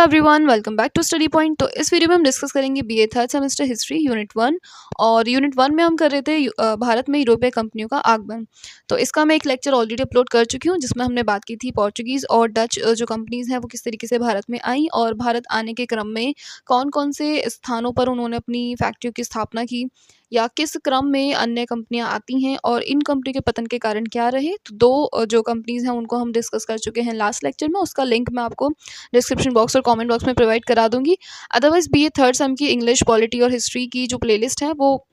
Everyone, welcome back to study point. तो इस video में हम डिस्कस करेंगे BA third semester history unit one. और यूनिट वन में हम कर रहे थे भारत में यूरोपीय कंपनियों का आगमन। तो इसका मैं एक लेक्चर ऑलरेडी अपलोड कर चुकी हूँ जिसमें हमने बात की थी पोर्चुगीज़ और डच जो कंपनीज़ हैं वो किस तरीके से भारत में आई और भारत आने के क्रम में कौन कौन से स्थानों पर उन्होंने अपनी फैक्ट्रियों की स्थापना की या किस क्रम में अन्य कंपनियां आती हैं और इन कंपनी के पतन के कारण क्या रहे। तो दो जो कंपनीज़ हैं उनको हम डिस्कस कर चुके हैं लास्ट लेक्चर में। उसका लिंक मैं आपको डिस्क्रिप्शन बॉक्स और कमेंट बॉक्स में प्रोवाइड करा दूंगी। अदरवाइज बीए थर्ड सेम की इंग्लिश, पॉलिटी और हिस्ट्री की जो प्लेलिस्ट है वो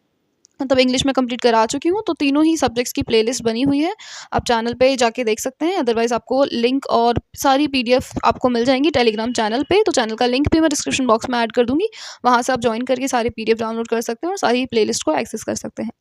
मतलब इंग्लिश में कंप्लीट करा चुकी हूँ। तो तीनों ही सब्जेक्ट्स की प्लेलिस्ट बनी हुई है, आप चैनल पे जाके देख सकते हैं। अदरवाइज आपको लिंक और सारी पीडीएफ आपको मिल जाएंगी टेलीग्राम चैनल पे। तो चैनल का लिंक भी मैं डिस्क्रिप्शन बॉक्स में ऐड कर दूंगी, वहाँ से आप ज्वाइन करके सारी पीडीएफ डाउनलोड कर सकते हैं और सारी प्लेलिस्ट को एक्सेस कर सकते हैं।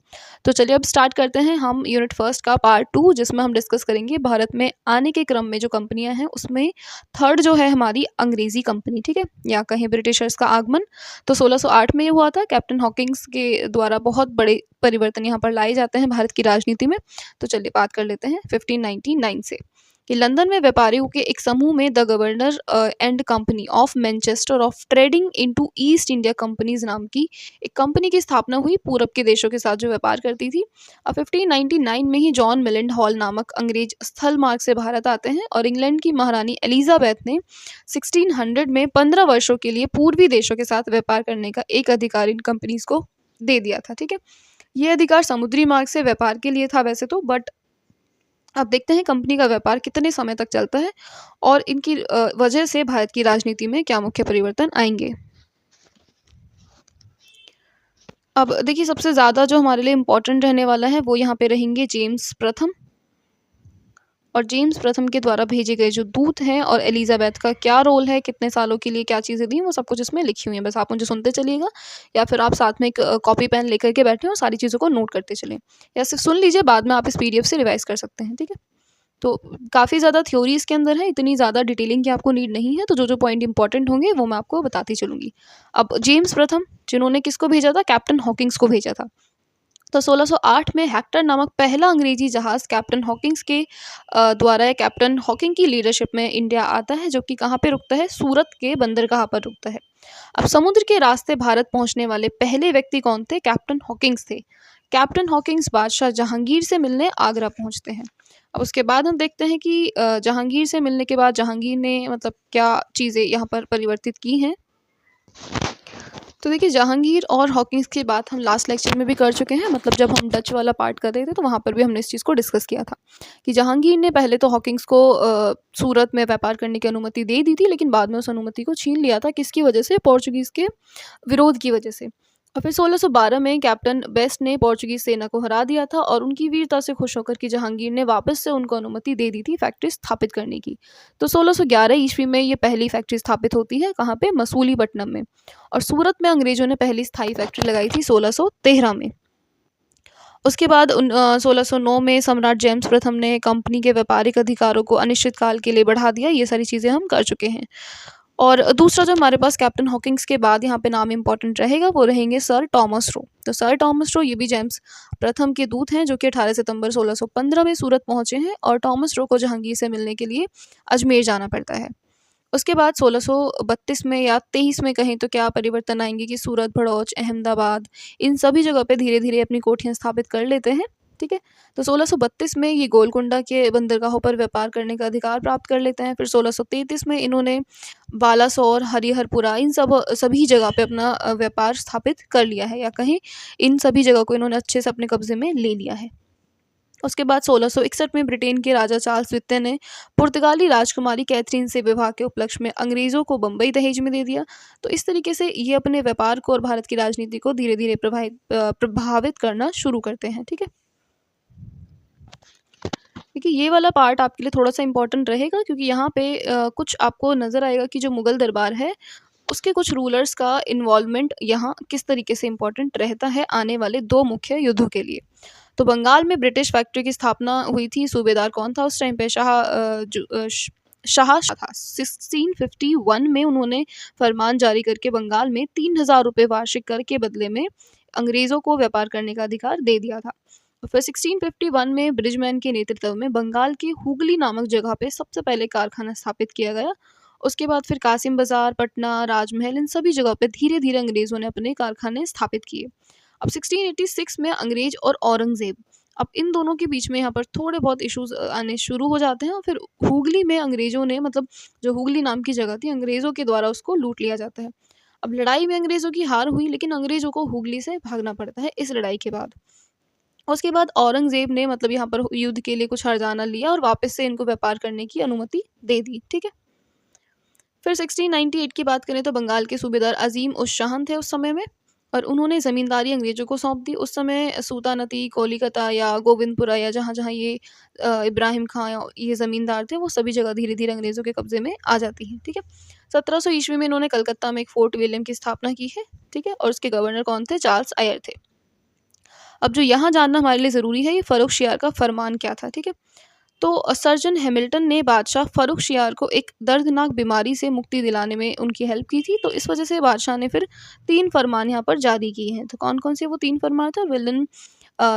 तो चलिए अब स्टार्ट करते हैं हम यूनिट फर्स्ट का पार्ट टू, जिसमें हम डिस्कस करेंगे भारत में आने के क्रम में जो कंपनियां हैं उसमें थर्ड जो है हमारी अंग्रेजी कंपनी, ठीक है, या कहीं ब्रिटिशर्स का आगमन। तो 1608 में ये हुआ था। कैप्टन हॉकिंग्स के द्वारा बहुत बड़े परिवर्तन यहाँ पर लाए जाते हैं भारत की राजनीति में। तो चलिए बात कर लेते हैं 1599 से कि लंदन में व्यापारियों के एक समूह में the governor and company of Manchester of trading into east India companies नाम की एक कंपनी की स्थापना हुई, पूरब के देशों के साथ जो व्यापार करती थी। अब 1599 में ही जॉन मिलिंड हॉल नामक अंग्रेज स्थल मार्ग से भारत आते हैं और इंग्लैंड की महारानी एलिजाबेथ ने 1600 में 15 वर्षों के लिए पूर्वी देशों के साथ व्यापार करने का एक अधिकार इन कंपनीज को दे दिया था, ठीक है। ये अधिकार समुद्री मार्ग से व्यापार के लिए था वैसे तो, बट अब देखते हैं कंपनी का व्यापार कितने समय तक चलता है और इनकी वजह से भारत की राजनीति में क्या मुख्य परिवर्तन आएंगे। अब देखिए सबसे ज़्यादा जो हमारे लिए इम्पोर्टेंट रहने वाला है वो यहाँ पे रहेंगे जेम्स प्रथम। और जेम्स प्रथम के द्वारा भेजे गए जो दूत हैं और एलिजाबेथ का क्या रोल है, कितने सालों के लिए क्या चीज़ें दी, वो सब कुछ इसमें लिखी हुई है। बस आप मुझे सुनते चलिएगा या फिर आप साथ में एक कॉपी पेन लेकर के बैठे और सारी चीज़ों को नोट करते चलें, या सिर्फ सुन लीजिए, बाद में आप इस पीडीएफ से रिवाइज कर सकते हैं, ठीक है। तो काफ़ी ज़्यादा थ्योरी इसके अंदर है, इतनी ज़्यादा डिटेलिंग की आपको नीड नहीं है। तो जो जो पॉइंट इंपॉर्टेंट होंगे वो मैं आपको बताती चलूँगी। अब जेम्स प्रथम जिन्होंने किसको भेजा था, कैप्टन हॉकिंग्स को भेजा था। तो 1608 में हेक्टर नामक पहला अंग्रेजी जहाज़ कैप्टन हॉकिंग्स के द्वारा या कैप्टन हॉकिंग की लीडरशिप में इंडिया आता है, जो कि कहाँ पे रुकता है, सूरत के बंदरगाह पर रुकता है। अब समुद्र के रास्ते भारत पहुंचने वाले पहले व्यक्ति कौन थे, कैप्टन हॉकिंग्स थे। कैप्टन हॉकिंग्स बादशाह जहांगीर से मिलने आगरा पहुंचते हैं। अब उसके बाद हम देखते हैं कि जहांगीर से मिलने के बाद जहांगीर ने मतलब क्या चीज़ें यहाँ पर परिवर्तित की हैं। तो देखिए जहांगीर और हॉकिंग्स की बात हम लास्ट लेक्चर में भी कर चुके हैं, मतलब जब हम डच वाला पार्ट कर रहे थे तो वहाँ पर भी हमने इस चीज़ को डिस्कस किया था कि जहांगीर ने पहले तो हॉकिंग्स को सूरत में व्यापार करने की अनुमति दे दी थी, लेकिन बाद में उस अनुमति को छीन लिया था। किसकी वजह से, पोर्चुगीज़ के विरोध की वजह से। और फिर 1612 में कैप्टन बेस्ट ने पोर्चुगीज सेना को हरा दिया था और उनकी वीरता से खुश होकर कि जहांगीर ने वापस से उनको अनुमति दे दी थी फैक्ट्री स्थापित करने की। तो 1611 ईस्वी में ये पहली फैक्ट्री स्थापित होती है, कहाँ पे, मसूलीपट्टनम में। और सूरत में अंग्रेजों ने पहली स्थायी फैक्ट्री लगाई थी 1613 में। उसके बाद 1609 में सम्राट जेम्स प्रथम ने कंपनी के व्यापारिक अधिकारों को अनिश्चित काल के लिए बढ़ा दिया। ये सारी चीज़ें हम कर चुके हैं। और दूसरा जो हमारे पास कैप्टन हॉकिंग्स के बाद यहाँ पे नाम इंपॉर्टेंट रहेगा वो रहेंगे सर टॉमस रो। तो सर टॉमस रो ये भी जेम्स प्रथम के दूत हैं, जो कि 18 सितंबर 1615 में सूरत पहुंचे हैं और टॉमस रो को जहांगीर से मिलने के लिए अजमेर जाना पड़ता है। उसके बाद 1632 में या 23 में कहें तो क्या परिवर्तन आएंगे कि सूरत, भड़ौच, अहमदाबाद, इन सभी जगह पे धीरे धीरे अपनी कोठियाँ स्थापित कर लेते हैं, ठीक है। तो 1632 में ये गोलकुंडा के बंदरगाहों पर व्यापार करने का अधिकार प्राप्त कर लेते हैं। फिर 1633 में इन्होंने बालासोर, हरिहरपुरा, इन सभी जगह पे अपना व्यापार स्थापित कर लिया है, या कहें इन सभी जगह को इन्होंने अच्छे से अपने कब्जे में ले लिया है। उसके बाद 1661 में ब्रिटेन के राजा चार्ल्स द्वितीय ने पुर्तगाली राजकुमारी कैथरीन से विवाह के उपलक्ष्य में अंग्रेज़ों को बम्बई दहेज में दे दिया। तो इस तरीके से ये अपने व्यापार को और भारत की राजनीति को धीरे धीरे प्रभावित करना शुरू करते हैं, ठीक है। देखिए ये वाला पार्ट आपके लिए थोड़ा सा इंपॉर्टेंट रहेगा, क्योंकि यहाँ पे कुछ आपको नज़र आएगा कि जो मुग़ल दरबार है उसके कुछ रूलर्स का इन्वॉल्वमेंट यहाँ किस तरीके से इम्पोर्टेंट रहता है आने वाले दो मुख्य युद्धों के लिए। तो बंगाल में ब्रिटिश फैक्ट्री की स्थापना हुई थी। सूबेदार कौन था उस टाइम पे, शाह था। 1651 में उन्होंने फरमान जारी करके बंगाल में 3000 रुपये वार्षिक कर के बदले में अंग्रेज़ों को व्यापार करने का अधिकार दे दिया था। फिर 1651 में ब्रिजमैन के नेतृत्व में बंगाल की हुगली नामक जगह पे सबसे पहले कारखाना स्थापित किया गया उसके बाद फिर कासिम बाज़ार, पटना, राजमहल, इन सभी जगह पे धीरे-धीरे अंग्रेज़ों ने अपने कारखाने स्थापित किए। अब 1686 में अंग्रेज़ और औरंगज़ेब, अब इन दोनों के बीच में यहाँ पर थोड़े बहुत इश्यूज़ आने शुरू हो जाते हैं और फिर हुगली में अंग्रेज़ों ने, मतलब जो हुगली नाम की जगह थी, अंग्रेज़ों के द्वारा उसको लूट लिया जाता है। अब लड़ाई में अंग्रेज़ों की हार हुई, लेकिन अंग्रेज़ों को हुगली से भागना पड़ता है इस लड़ाई के बाद। उसके बाद औरंगज़ेब ने, मतलब यहाँ पर युद्ध के लिए कुछ हर्जाना लिया और वापस से इनको व्यापार करने की अनुमति दे दी, ठीक है। फिर 1698 की बात करें तो बंगाल के सूबेदार अजीम उस शाहन थे उस समय में, और उन्होंने ज़मींदारी अंग्रेज़ों को सौंप दी। उस समय सूतानती, कोलिकता या गोविंदपुरा या जहाँ-जहाँ ये इब्राहिम खां या ये ज़मींदार थे, वो सभी जगह धीरे-धीरे अंग्रेज़ों के कब्ज़े में आ जाती हैं, ठीक है। 1700 ईस्वी में इन्होंने कलकत्ता में एक फोर्ट विलियम की स्थापना की है, ठीक है, और उसके गवर्नर कौन थे? चार्ल्स आयर थे। अब जो यहाँ जानना हमारे लिए ज़रूरी है, ये फ़र्रुख़शियार का फ़रमान क्या था, ठीक है। तो सर्जन हैमिल्टन ने बादशाह फ़र्रुख़शियार को एक दर्दनाक बीमारी से मुक्ति दिलाने में उनकी हेल्प की थी, तो इस वजह से बादशाह ने फिर 3 फ़रमान यहाँ पर जारी किए हैं। तो कौन-कौन से वो 3 फ़रमान थे?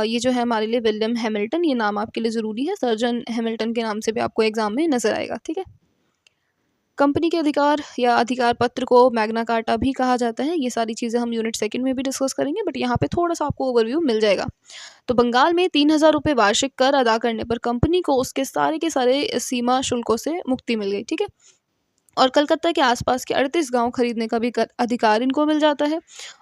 ये जो है हमारे लिए विलियम हैमिल्टन, ये नाम आपके लिए ज़रूरी है, सर्जन हैमिल्टन के नाम से भी आपको एग्ज़ाम में नज़र आएगा, ठीक है। कंपनी के अधिकार या अधिकार पत्र को मैग्ना कार्टा भी कहा जाता है। ये सारी चीज़ें हम यूनिट सेकंड में भी डिस्कस करेंगे, बट यहाँ पे थोड़ा-सा आपको ओवरव्यू मिल जाएगा। तो बंगाल में 3000 रुपये वार्षिक कर अदा करने पर कंपनी को उसके सारे के सारे सीमा शुल्कों से मुक्ति मिल गई, ठीक है। और कलकत्ता के आसपास के 38 गांव खरीदने का भी अधिकार इनको मिल जाता है।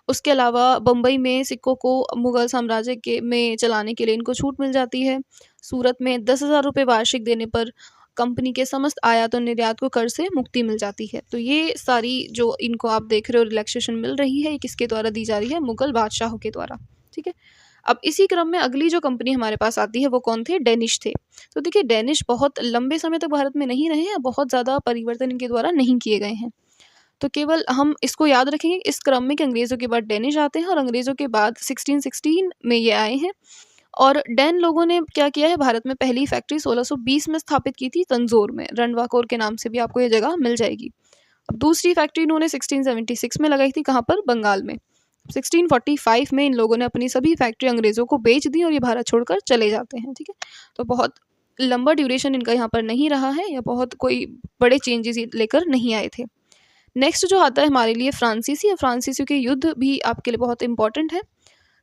उसके अलावा बम्बई में सिक्कों को मुगल साम्राज्य के में चलाने के लिए इनको छूट मिल जाती है। सूरत में 10,000 रुपये वार्षिक देने पर कंपनी के समस्त आयात और निर्यात को कर से मुक्ति मिल जाती है। तो ये सारी जो इनको आप देख रहे हो रिलैक्सेशन मिल रही है, ये किसके द्वारा दी जा रही है? मुगल बादशाहों के द्वारा, ठीक है। अब इसी क्रम में अगली जो कंपनी हमारे पास आती है वो कौन थे? डेनिश थे। तो देखिए डेनिश बहुत लंबे समय तक भारत में नहीं रहे हैं, बहुत ज़्यादा परिवर्तन इनके द्वारा नहीं किए गए हैं। तो केवल हम इसको याद रखेंगे इस क्रम में कि अंग्रेज़ों के बाद डेनिश आते हैं और अंग्रेज़ों के बाद 1616 में ये आए हैं। और डैन लोगों ने क्या किया है? भारत में पहली फैक्ट्री 1620 में स्थापित की थी तंजौर में, रणवाकोर के नाम से भी आपको ये जगह मिल जाएगी। अब दूसरी फैक्ट्री इन्होंने 1676 में लगाई थी, कहाँ पर? बंगाल में। 1645 में इन लोगों ने अपनी सभी फैक्ट्री अंग्रेज़ों को बेच दी और ये भारत छोड़कर चले जाते हैं, ठीक है। तो बहुत लंबा ड्यूरेशन इनका यहाँ पर नहीं रहा है, या बहुत कोई बड़े चेंजेस ये लेकर नहीं आए थे। नेक्स्ट जो आता है हमारे लिए फ्रांसीसी, और फ्रांसीसियों के युद्ध भी आपके लिए बहुत इंपॉर्टेंट है।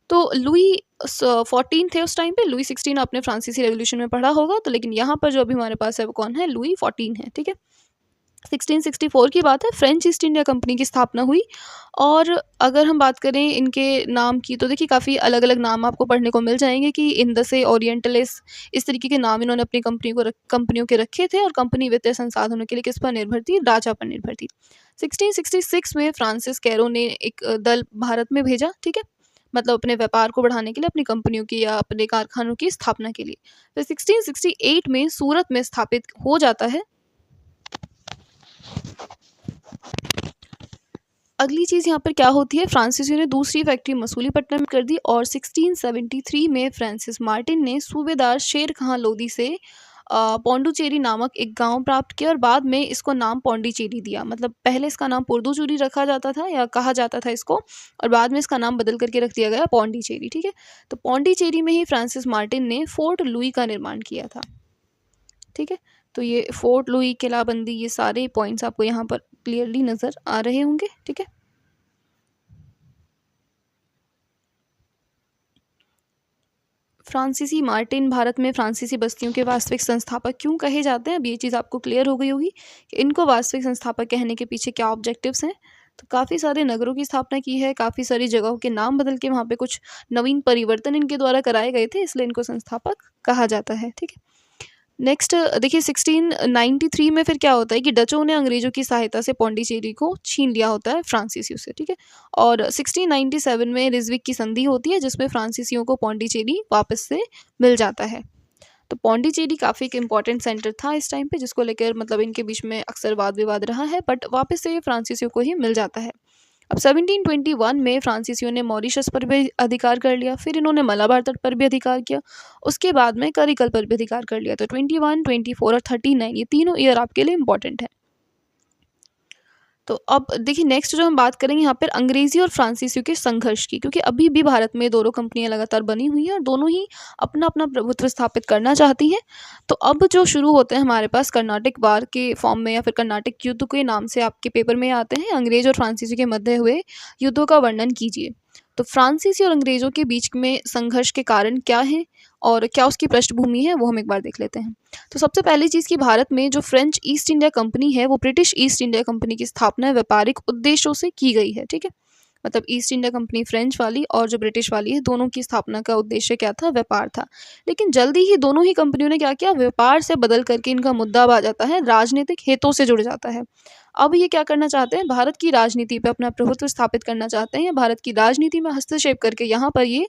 तो लुई 14 थे उस टाइम पे, लुई 16 आपने फ्रांसीसी रेवोल्यूशन में पढ़ा होगा, तो लेकिन यहाँ पर जो अभी हमारे पास है वो कौन है? लुई 14 है, ठीक है। 1664 की बात है, फ्रेंच ईस्ट इंडिया कंपनी की स्थापना हुई। और अगर हम बात करें इनके नाम की, तो देखिए काफ़ी अलग-अलग नाम आपको पढ़ने को मिल जाएँगे कि इंदसे, ओरिएंटलिस, इस तरीके के नाम इन्होंने अपनी कंपनियों के रखे थे। और कंपनी वित्तीय संसाधनों के लिए किस पर निर्भर थी? राजा पर निर्भर थी। 1666 में फ्रांसिस कैरो ने एक दल भारत में भेजा, ठीक है, मतलब अपने व्यापार को बढ़ाने के लिए, अपनी कंपनियों की या अपने कारखानों की स्थापना के लिए। फिर 1668 में सूरत में स्थापित हो जाता है। अगली चीज़ यहाँ पर क्या होती है? फ्रांसीसियों ने दूसरी फैक्ट्री मसूलीपट्टनम में कर दी, और 1673 में फ्रांसिस मार्टिन ने सूबेदार शेर खां लोदी से पौंडुचेरी नामक एक गांव प्राप्त किया, और बाद में इसको नाम पौंडीचेरी दिया। मतलब पहले इसका नाम पुर्दुचेरी रखा जाता था या कहा जाता था इसको, और बाद में इसका नाम बदल करके रख दिया गया पौंडीचेरी, ठीक है। तो पौंडीचेरी में ही फ्रांसिस मार्टिन ने फोर्ट लुई का निर्माण किया था, ठीक है। तो ये फोर्ट लुई, किलाबंदी, ये सारे पॉइंट्स आपको यहाँ पर क्लियरली नज़र आ रहे होंगे, ठीक है। फ्रांसीसी मार्टिन भारत में फ्रांसीसी बस्तियों के वास्तविक संस्थापक क्यों कहे जाते हैं? अब ये चीज़ आपको क्लियर हो गई होगी कि इनको वास्तविक संस्थापक कहने के पीछे क्या ऑब्जेक्टिव्स हैं। तो काफ़ी सारे नगरों की स्थापना की है, काफ़ी सारी जगहों के नाम बदल के वहाँ पे कुछ नवीन परिवर्तन इनके द्वारा कराए गए थे, इसलिए इनको संस्थापक कहा जाता है, ठीक है। नेक्स्ट देखिए 1693 में फिर क्या होता है कि डचों ने अंग्रेज़ों की सहायता से पौंडीचेरी को छीन लिया होता है फ्रांसीसियों से, ठीक है। और 1697 में रिजविक की संधि होती है, जिसमें फ्रांसीसियों को पौंडीचेरी वापस से मिल जाता है। तो पौंडीचेरी काफ़ी एक इम्पॉर्टेंट सेंटर था इस टाइम पे, जिसको लेकर मतलब इनके बीच में अक्सर वाद विवाद रहा है, बट वापस से फ्रांसीसियों को ही मिल जाता है। अब 1721 में फ्रांसीसियों ने मॉरिशस पर भी अधिकार कर लिया, फिर इन्होंने मलाबार तट पर भी अधिकार किया, उसके बाद में करिकल पर भी अधिकार कर लिया। तो 21, 24 और 39 ये तीनों ईयर आपके लिए इंपॉर्टेंट है। तो अब देखिए नेक्स्ट जो हम बात करेंगे यहाँ पर अंग्रेज़ी और फ्रांसीसियों के संघर्ष की, क्योंकि अभी भी भारत में दोनों कंपनियाँ लगातार बनी हुई हैं और दोनों ही अपना-अपना प्रभुत्व स्थापित करना चाहती हैं। तो अब जो शुरू होते हैं हमारे पास कर्नाटिक वार के फॉर्म में या फिर कर्नाटिक युद्ध के नाम से आपके पेपर में आते हैं। अंग्रेज़ और फ्रांसीसी के मध्य हुए युद्धों का वर्णन कीजिए। तो फ्रांसीसी और अंग्रेज़ों के बीच में संघर्ष के कारण क्या हैं और क्या उसकी पृष्ठभूमि है, वो हम एक बार देख लेते हैं। तो सबसे पहली चीज़ कि भारत में जो फ्रेंच ईस्ट इंडिया कंपनी है, वो ब्रिटिश ईस्ट इंडिया कंपनी की स्थापना व्यापारिक उद्देश्यों से की गई है, ठीक है? मतलब ईस्ट इंडिया कंपनी फ्रेंच वाली और जो ब्रिटिश वाली है, दोनों की स्थापना का उद्देश्य क्या था? व्यापार था। लेकिन जल्दी ही दोनों ही कंपनियों ने क्या किया? व्यापार से बदल करके इनका मुद्दा अब आ जाता है, राजनीतिक हितों से जुड़ जाता है। अब ये क्या करना चाहते हैं? भारत की राजनीति पे अपना प्रभुत्व स्थापित करना चाहते हैं, भारत की राजनीति में हस्तक्षेप करके यहाँ पर ये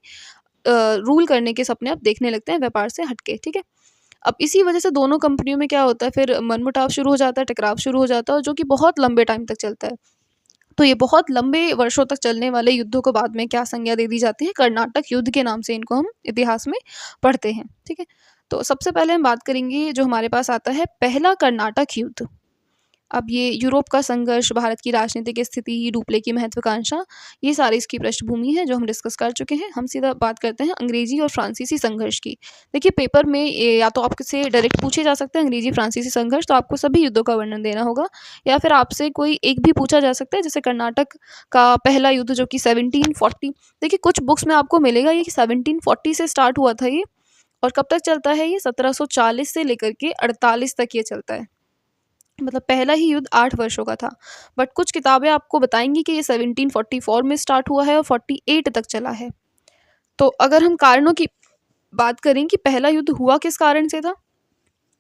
रूल करने के सपने अब देखने लगते हैं व्यापार से हट के, ठीक है? अब इसी वजह से दोनों कंपनियों में क्या होता है, फिर मनमुटाव शुरू हो जाता है, टकराव शुरू हो जाता है और जो कि बहुत लंबे टाइम तक चलता है। तो ये बहुत लंबे वर्षों तक चलने वाले युद्धों को बाद में क्या संज्ञा दे दी जाती है? कर्नाटक युद्ध के नाम से इनको हम इतिहास में पढ़ते हैं, ठीक है? तो सबसे पहले हम बात करेंगे जो हमारे पास आता है पहला कर्नाटक युद्ध। अब ये यूरोप का संघर्ष, भारत की राजनीतिक स्थिति, डुप्ले की महत्वाकांक्षा, ये सारी इसकी पृष्ठभूमि है जो हम डिस्कस कर चुके हैं। हम सीधा बात करते हैं अंग्रेजी और फ्रांसीसी संघर्ष की। देखिए पेपर में या तो आपसे डायरेक्ट पूछे जा सकते हैं अंग्रेजी फ्रांसीसी संघर्ष, तो आपको सभी युद्धों का वर्णन देना होगा, या फिर आपसे कोई एक भी पूछा जा सकता है, जैसे कर्नाटक का पहला युद्ध जो कि 1740। देखिए कुछ बुक्स में आपको मिलेगा ये कि 1740 से स्टार्ट हुआ था ये, और कब तक चलता है ये? 1740 से लेकर के 48 तक ये चलता है। मतलब पहला ही युद्ध 8 वर्षों का था। बट कुछ किताबें आपको बताएँगी कि ये 1744 में स्टार्ट हुआ है और 48 तक चला है। तो अगर हम कारणों की बात करें कि पहला युद्ध हुआ किस कारण से था,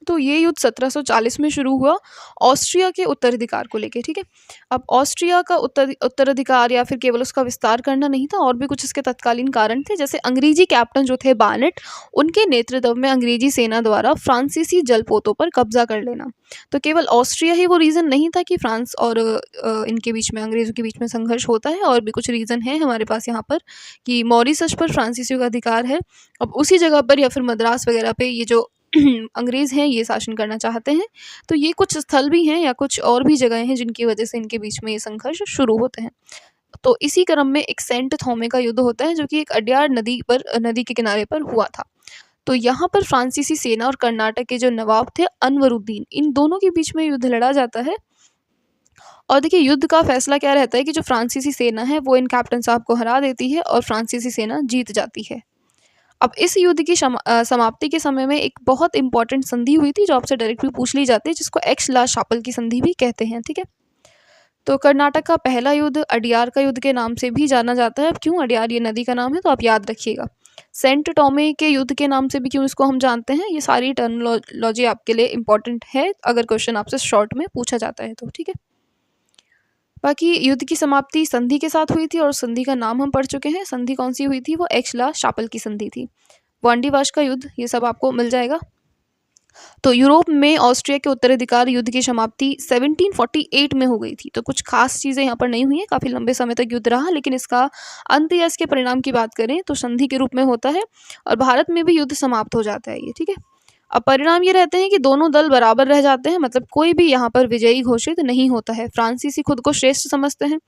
तो ये युद्ध 1740 में शुरू हुआ ऑस्ट्रिया के उत्तराधिकार को लेके, ठीक है? अब ऑस्ट्रिया का उत्तराधिकार या फिर केवल उसका विस्तार करना नहीं था, और भी कुछ इसके तत्कालीन कारण थे। जैसे अंग्रेजी कैप्टन जो थे बार्नेट, उनके नेतृत्व में अंग्रेजी सेना द्वारा फ्रांसीसी जलपोतों पर कब्जा कर लेना। तो केवल ऑस्ट्रिया ही वो रीज़न नहीं था कि फ्रांस और इनके बीच में, अंग्रेज़ों के बीच में संघर्ष होता है, और भी कुछ रीज़न है हमारे पास यहाँ पर कि मॉरिशस पर फ्रांसीसियों का अधिकार है। अब उसी जगह पर या फिर मद्रास वगैरह पे ये जो अंग्रेज़ हैं ये शासन करना चाहते हैं। तो ये कुछ स्थल भी हैं या कुछ और भी जगहें हैं जिनकी वजह से इनके बीच में ये संघर्ष शुरू होते हैं। तो इसी क्रम में एक सेंट थोमे का युद्ध होता है जो कि एक अड्यार नदी के किनारे पर हुआ था। तो यहाँ पर फ्रांसीसी सेना और कर्नाटक के जो नवाब थे अनवरुद्दीन, इन दोनों के बीच में युद्ध लड़ा जाता है। और देखिए युद्ध का फैसला क्या रहता है कि जो फ्रांसीसी सेना है वो इन कैप्टन साहब को हरा देती है और फ्रांसीसी सेना जीत जाती है। अब इस युद्ध की समाप्ति के समय में एक बहुत इंपॉर्टेंट संधि हुई थी जो आपसे डायरेक्ट भी पूछ ली जाती है, जिसको एक्स-ला-शापल की संधि भी कहते हैं, ठीक है? तो कर्नाटक का पहला युद्ध अडयार का युद्ध के नाम से भी जाना जाता है। अब क्यों? अडयार ये नदी का नाम है, तो आप याद रखिएगा। सेंट टोमे के युद्ध के नाम से भी क्यों इसको हम जानते हैं, ये सारी टर्मिनोलॉजी आपके लिए इंपॉर्टेंट है अगर क्वेश्चन आपसे शॉर्ट में पूछा जाता है तो, ठीक है? बाकी युद्ध की समाप्ति संधि के साथ हुई थी और संधि का नाम हम पढ़ चुके हैं। संधि कौन सी हुई थी? वो एक्स-ला-शापल की संधि थी। वांडीवाश का युद्ध, ये सब आपको मिल जाएगा। तो यूरोप में ऑस्ट्रिया के उत्तराधिकार युद्ध की समाप्ति 1748 में हो गई थी। तो कुछ खास चीज़ें यहाँ पर नहीं हुई हैं, काफ़ी लंबे समय तक युद्ध रहा, लेकिन इसका अंत या इसके परिणाम की बात करें तो संधि के रूप में होता है और भारत में भी युद्ध समाप्त हो जाता है ये, ठीक है? अब परिणाम ये रहते हैं कि दोनों दल बराबर रह जाते हैं, मतलब कोई भी यहाँ पर विजयी घोषित नहीं होता है। फ्रांसीसी खुद को श्रेष्ठ समझते हैं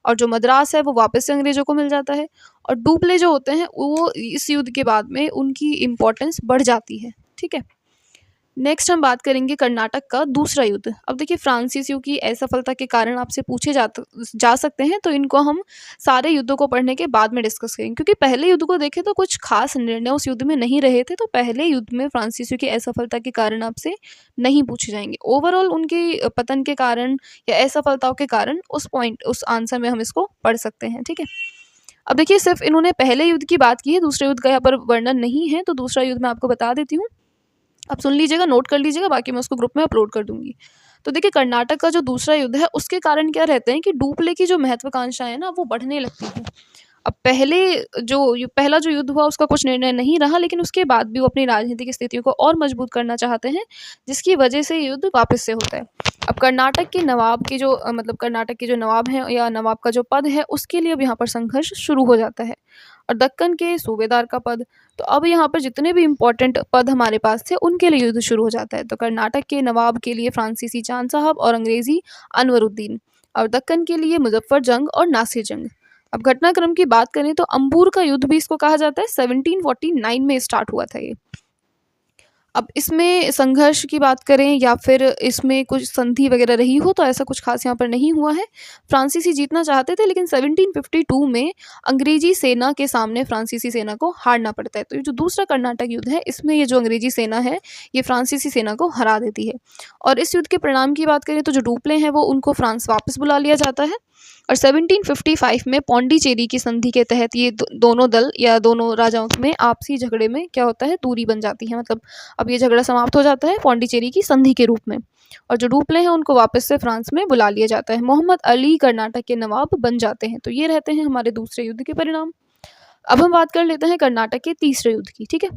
और जो मद्रास है वो वापस से अंग्रेज़ों को मिल जाता है, और डुप्ले जो होते हैं वो इस युद्ध के बाद में उनकी इम्पोर्टेंस बढ़ जाती है, ठीक है? नेक्स्ट हम बात करेंगे कर्नाटक का दूसरा युद्ध। अब देखिए फ्रांसीसियों की असफलता के कारण आपसे पूछे जा सकते हैं, तो इनको हम सारे युद्धों को पढ़ने के बाद में डिस्कस करेंगे, क्योंकि पहले युद्ध को देखें तो कुछ खास निर्णय उस युद्ध में नहीं रहे थे। तो पहले युद्ध में फ्रांसीसियों की असफलता के कारण आपसे नहीं पूछे जाएंगे। ओवरऑल उनके पतन के कारण या असफलताओं के कारण उस आंसर में हम इसको पढ़ सकते हैं, ठीक है? अब देखिए सिर्फ इन्होंने पहले युद्ध की बात की है, दूसरे युद्ध का यहाँ पर वर्णन नहीं है, तो दूसरा युद्ध मैं आपको बता देती हूँ। आप सुन लीजिएगा, नोट कर लीजिएगा, बाकी मैं उसको ग्रुप में अपलोड कर दूँगी। तो देखिए कर्नाटक का जो दूसरा युद्ध है उसके कारण क्या रहते हैं कि डुप्ले की जो महत्वाकांक्षा है ना वो बढ़ने लगती है। अब पहला जो युद्ध हुआ उसका कुछ निर्णय नहीं रहा, लेकिन उसके बाद भी वो अपनी राजनीतिक स्थितियों को और मजबूत करना चाहते हैं, जिसकी वजह से युद्ध वापस से होता है। अब कर्नाटक के नवाब के जो मतलब कर्नाटक के जो नवाब हैं या नवाब का जो पद है उसके लिए अब यहाँ पर संघर्ष शुरू हो जाता है, और दक्कन के सूबेदार का पद। तो अब यहाँ पर जितने भी इम्पोर्टेंट पद हमारे पास थे उनके लिए युद्ध शुरू हो जाता है। तो कर्नाटक के नवाब के लिए फ्रांसीसी चांद साहब और अंग्रेज़ी अनवरुद्दीन, और दक्कन के लिए मुजफ्फर जंग और नासिर जंग। अब घटनाक्रम की बात करें तो अंबूर का युद्ध भी इसको कहा जाता है, 1749 में स्टार्ट हुआ था ये। अब इसमें संघर्ष की बात करें या फिर इसमें कुछ संधि वगैरह रही हो तो ऐसा कुछ खास यहाँ पर नहीं हुआ है। फ्रांसीसी जीतना चाहते थे लेकिन 1752 में अंग्रेजी सेना के सामने फ्रांसीसी सेना को हारना पड़ता है। तो ये जो दूसरा कर्नाटक युद्ध है इसमें ये जो अंग्रेजी सेना है ये फ्रांसीसी सेना को हरा देती है। और इस युद्ध के परिणाम की बात करें तो जो डुप्ले हैं वो उनको फ्रांस वापस बुला लिया जाता है। और 1755 में पौंडीचेरी की संधि के तहत ये दोनों दल या दोनों राजाओं में आपसी झगड़े में क्या होता है, दूरी बन जाती है। मतलब अब ये झगड़ा समाप्त हो जाता है पौंडीचेरी की संधि के रूप में। और जो डुप्ले हैं उनको वापस से फ्रांस में बुला लिया जाता है। मोहम्मद अली कर्नाटक के नवाब बन जाते हैं। तो ये रहते हैं हमारे दूसरे युद्ध के परिणाम। अब हम बात कर लेते हैं कर्नाटक के तीसरे युद्ध की, ठीक है।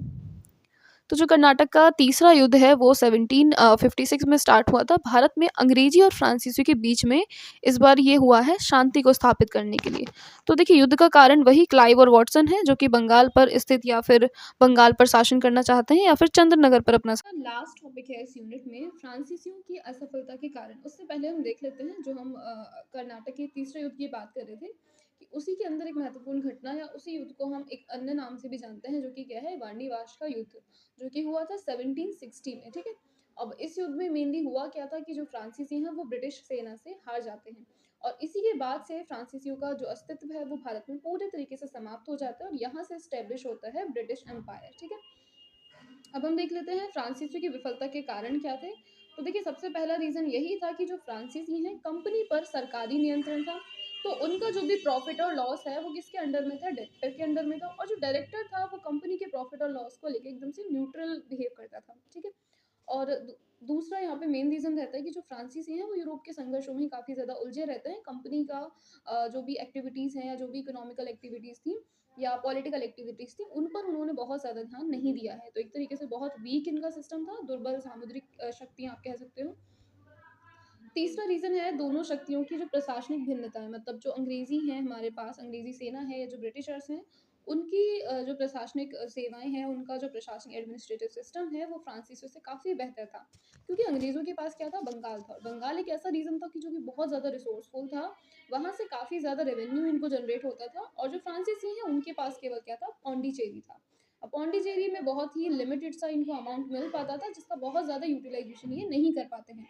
तो जो कर्नाटक का तीसरा युद्ध है वो 1756 में स्टार्ट हुआ था। भारत में अंग्रेजी और फ्रांसीसी के बीच में इस बार ये हुआ है शांति को स्थापित करने के लिए। तो देखिए युद्ध का कारण वही क्लाइव और वॉटसन है जो कि बंगाल पर स्थित या फिर बंगाल पर शासन करना चाहते हैं या फिर चंद्रनगर पर अपना। लास्ट टॉपिक है इस यूनिट में फ्रांसीसियों की असफलता के कारण। उससे पहले हम देख लेते हैं जो हम कर्नाटक के तीसरे युद्ध की बात कर रहे थे कि उसी के अंदर एक महत्वपूर्ण घटना या उसी युद्ध को हम एक अन्य नाम से भी जानते हैं जो कि क्या है, वार्निवाश का युद्ध, जो कि हुआ था 1760 में, ठीक है। अब इस युद्ध में मेनली हुआ क्या था कि जो फ्रांसीसी हैं वो ब्रिटिश सेना से हार जाते हैं और इसी के बाद से फ्रांसीसियों का जो अस्तित्व है वो भारत में पूरे तरीके से समाप्त हो जाता है और यहाँ से स्टेब्लिश होता है ब्रिटिश एम्पायर, ठीक है। अब हम देख लेते हैं फ्रांसीसी की विफलता के कारण क्या थे। तो देखिए सबसे पहला रीजन यही था कि जो फ्रांसीसी हैं कंपनी पर सरकारी नियंत्रण था। तो उनका जो भी प्रॉफिट और लॉस है वो किसके अंडर में था, डायरेक्टर के अंडर में था। और जो डायरेक्टर था वो कंपनी के प्रॉफिट और लॉस को लेकर एकदम से न्यूट्रल बिहेव करता था, ठीक है। और दूसरा यहाँ पे मेन रीजन रहता है कि जो फ्रांसीसी हैं वो यूरोप के संघर्षों में काफ़ी ज़्यादा उलझे रहते हैं। कंपनी का जो भी एक्टिविटीज़ हैं या जो भी इकोनॉमिकल एक्टिविटीज़ थी या पॉलिटिकल एक्टिविटीज़ थी उन पर उन्होंने बहुत ज़्यादा ध्यान नहीं दिया है। तो एक तरीके से बहुत वीक इनका सिस्टम था, दुर्बल सामुद्रिक शक्तियाँ आप कह सकते हो। तीसरा रीज़न है दोनों शक्तियों की जो प्रशासनिक भिन्नता है। मतलब जो अंग्रेज़ी हैं हमारे पास, अंग्रेज़ी सेना है या जो ब्रिटिशर्स हैं, उनकी जो प्रशासनिक सेवाएँ हैं, उनका जो प्रशासनिक एडमिनिस्ट्रेटिव सिस्टम है, वो फ्रांसीसियों से काफ़ी बेहतर था। क्योंकि अंग्रेज़ों के पास क्या था, बंगाल था। बंगाल एक ऐसा रीजन था कि जो कि बहुत ज़्यादा रिसोर्सफुल था, वहाँ से काफ़ी ज़्यादा रेवेन्यू इनको जनरेट होता था। और जो फ्रांसीसी हैं, उनके पास केवल क्या था, पौंडीचेरी था। अब पौंडीचेरी में बहुत ही लिमिटेड सा इनको अमाउंट मिल पाता था, जिसका बहुत ज़्यादा यूटिलाइजेशन ये नहीं कर पाते हैं।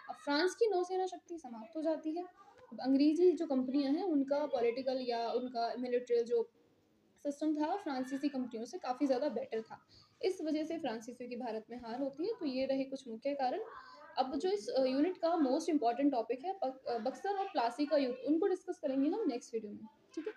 अब फ्रांस की नौसेना शक्ति समाप्त हो जाती है। अब अंग्रेजी जो कंपनियां हैं उनका पॉलिटिकल या उनका मिलिट्री जो सिस्टम था फ्रांसीसी कंपनियों से काफ़ी ज़्यादा बेटर था। इस वजह से फ्रांसीसियों की भारत में हार होती है। तो ये रहे कुछ मुख्य कारण। अब जो इस यूनिट का मोस्ट इंपॉर्टेंट टॉपिक है बक्सर और प्लासी का युद्ध, उनको डिस्कस करेंगे हम नेक्स्ट वीडियो में, ठीक है।